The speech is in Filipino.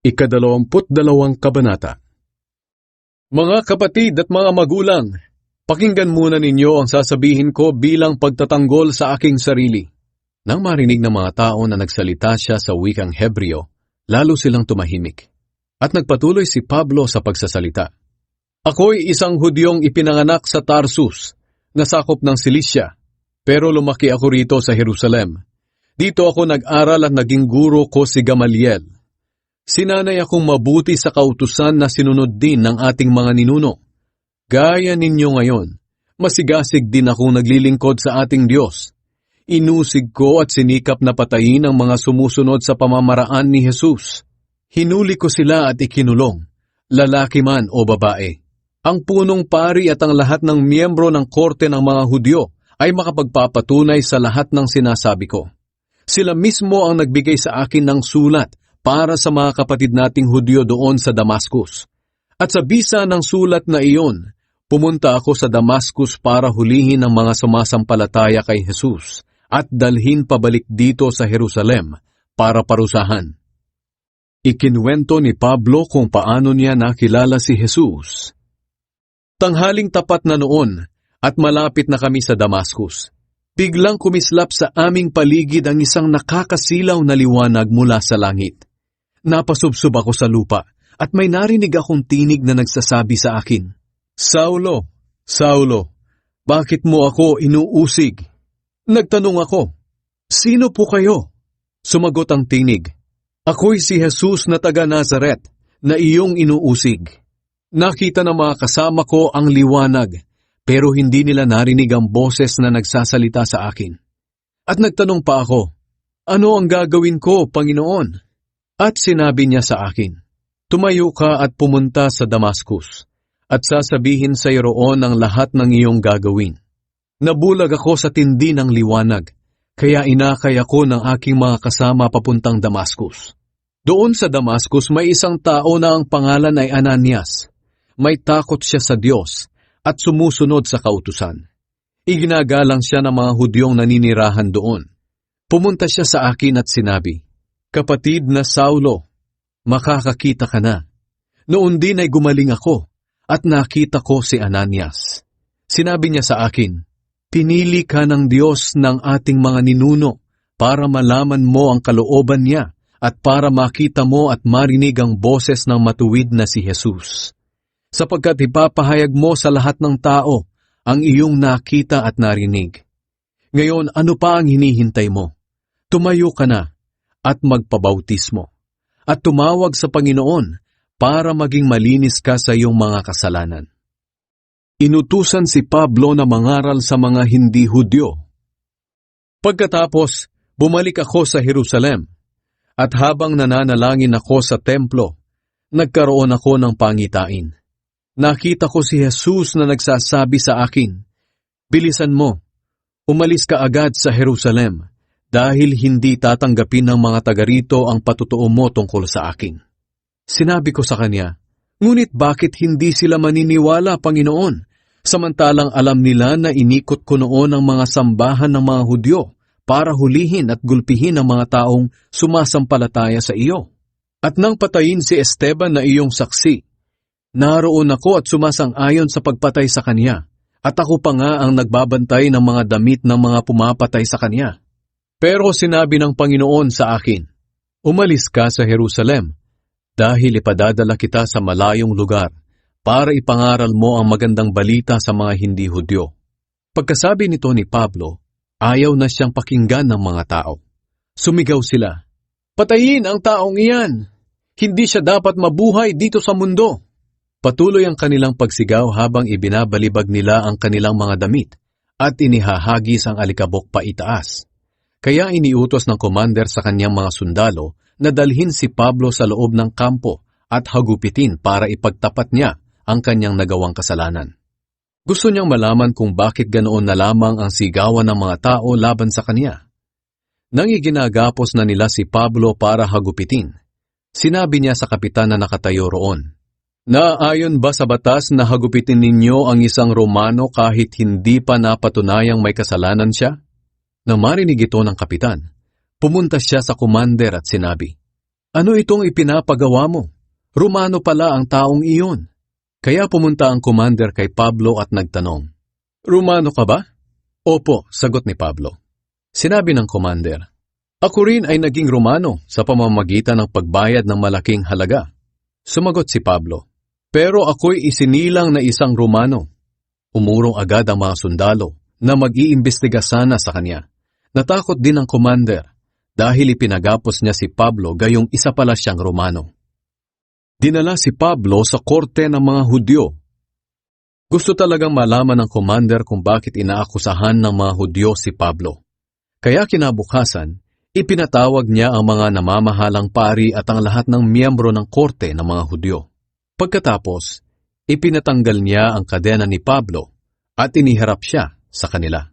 Ika-22 Kabanata. Mga kapatid at mga magulang, pakinggan muna ninyo ang sasabihin ko bilang pagtatanggol sa aking sarili. Nang marinig ng mga tao na nagsalita siya sa wikang Hebreo, lalo silang tumahimik. At nagpatuloy si Pablo sa pagsasalita. Ako'y isang Hudyong ipinanganak sa Tarsus, nasakop ng Cilicia, pero lumaki ako rito sa Jerusalem. Dito ako nag-aral at naging guro ko si Gamaliel. Sinanay akong mabuti sa kautusan na sinunod din ng ating mga ninuno. Gaya ninyo ngayon, masigasig din akong naglilingkod sa ating Diyos. Inusig ko at sinikap na patayin ang mga sumusunod sa pamamaraan ni Jesus. Hinuli ko sila at ikinulong, lalaki man o babae. Ang punong pari at ang lahat ng miyembro ng korte ng mga Hudyo ay makapagpapatunay sa lahat ng sinasabi ko. Sila mismo ang nagbigay sa akin ng sulat para sa mga kapatid nating Hudyo doon sa Damascus. At sa bisa ng sulat na iyon, pumunta ako sa Damascus para hulihin ang mga sumasampalataya kay Jesus at dalhin pabalik dito sa Jerusalem para parusahan. Ikinuwento ni Pablo kung paano niya nakilala si Jesus. Tanghaling tapat na noon at malapit na kami sa Damascus. Biglang kumislap sa aming paligid ang isang nakakasilaw na liwanag mula sa langit. Napasubsob ako sa lupa at may narinig akong tinig na nagsasabi sa akin, Saulo, Saulo, bakit mo ako inuusig? Nagtanong ako, Sino po kayo? Sumagot ang tinig, Ako'y si Jesus na taga Nazaret na iyong inuusig. Nakita ng mga kasama ko ang liwanag, pero hindi nila narinig ang boses na nagsasalita sa akin. At nagtanong pa ako, Ano ang gagawin ko, Panginoon? At sinabi niya sa akin, Tumayo ka at pumunta sa Damascus, at sasabihin sa iyo roon ang lahat ng iyong gagawin. Nabulag ako sa tindi ng liwanag, kaya inakay ako ng aking mga kasama papuntang Damascus. Doon sa Damascus may isang tao na ang pangalan ay Ananias. May takot siya sa Diyos at sumusunod sa kautusan. Iginagalang siya ng mga Hudyong naninirahan doon. Pumunta siya sa akin at sinabi, Kapatid na Saulo, makakakita ka na. Noon din ay gumaling ako at nakita ko si Ananias. Sinabi niya sa akin, Pinili ka ng Diyos ng ating mga ninuno para malaman mo ang kalooban niya at para makita mo at marinig ang boses ng matuwid na si Jesus. Sapagkat ipapahayag mo sa lahat ng tao ang iyong nakita at narinig. Ngayon, ano pa ang hinihintay mo? Tumayo ka na at magpabautismo, at tumawag sa Panginoon para maging malinis ka sa iyong mga kasalanan. Inutusan si Pablo na mangaral sa mga hindi Hudyo. Pagkatapos, bumalik ako sa Jerusalem, at habang nananalangin ako sa templo, nagkaroon ako ng pangitain. Nakita ko si Jesus na nagsasabi sa akin, Bilisan mo, umalis ka agad sa Jerusalem, dahil hindi tatanggapin ng mga taga rito ang patutuo mo tungkol sa akin. Sinabi ko sa kanya, Ngunit bakit hindi sila maniniwala, Panginoon, samantalang alam nila na inikot ko noon ang mga sambahan ng mga Hudyo para hulihin at gulpihin ang mga taong sumasampalataya sa iyo? At nang patayin si Esteban na iyong saksi, naroon ako at sumasang-ayon sa pagpatay sa kanya, at ako pa nga ang nagbabantay ng mga damit ng mga pumapatay sa kanya. Pero sinabi ng Panginoon sa akin, Umalis ka sa Jerusalem, dahil ipadadala kita sa malayong lugar para ipangaral mo ang magandang balita sa mga hindi Hudyo. Pagkasabi nito ni Pablo, ayaw na siyang pakinggan ng mga tao. Sumigaw sila, Patayin ang taong iyan! Hindi siya dapat mabuhay dito sa mundo! Patuloy ang kanilang pagsigaw habang ibinabalibag nila ang kanilang mga damit at inihahagis ang alikabok pa itaas. Kaya iniutos ng commander sa kanyang mga sundalo na dalhin si Pablo sa loob ng kampo at hagupitin para ipagtapat niya ang kanyang nagawang kasalanan. Gusto niyang malaman kung bakit ganoon na lamang ang sigawan ng mga tao laban sa kanya. Nang iginagapos na nila si Pablo para hagupitin, sinabi niya sa kapitan na nakatayo roon, Naayon ba sa batas na hagupitin ninyo ang isang Romano kahit hindi pa napatunayang may kasalanan siya? Nang marinig ito ng kapitan, pumunta siya sa commander at sinabi, Ano itong ipinapagawa mo? Romano pala ang taong iyon. Kaya pumunta ang commander kay Pablo at nagtanong, Romano ka ba? Opo, sagot ni Pablo. Sinabi ng commander, Ako rin ay naging Romano sa pamamagitan ng pagbayad ng malaking halaga. Sumagot si Pablo, Pero ako'y isinilang na isang Romano. Umurong agad ang mga sundalo na mag-iimbestiga sana sa kanya. Natakot din ang commander dahil ipinagapos niya si Pablo gayong isa pala siyang Romano. Dinala si Pablo sa korte ng mga Hudyo. Gusto talagang malaman ng commander kung bakit inaakusahan ng mga Hudyo si Pablo. Kaya kinabukasan, ipinatawag niya ang mga namamahalang pari at ang lahat ng miyembro ng korte ng mga Hudyo. Pagkatapos, ipinatanggal niya ang kadena ni Pablo at iniharap siya sa kanila.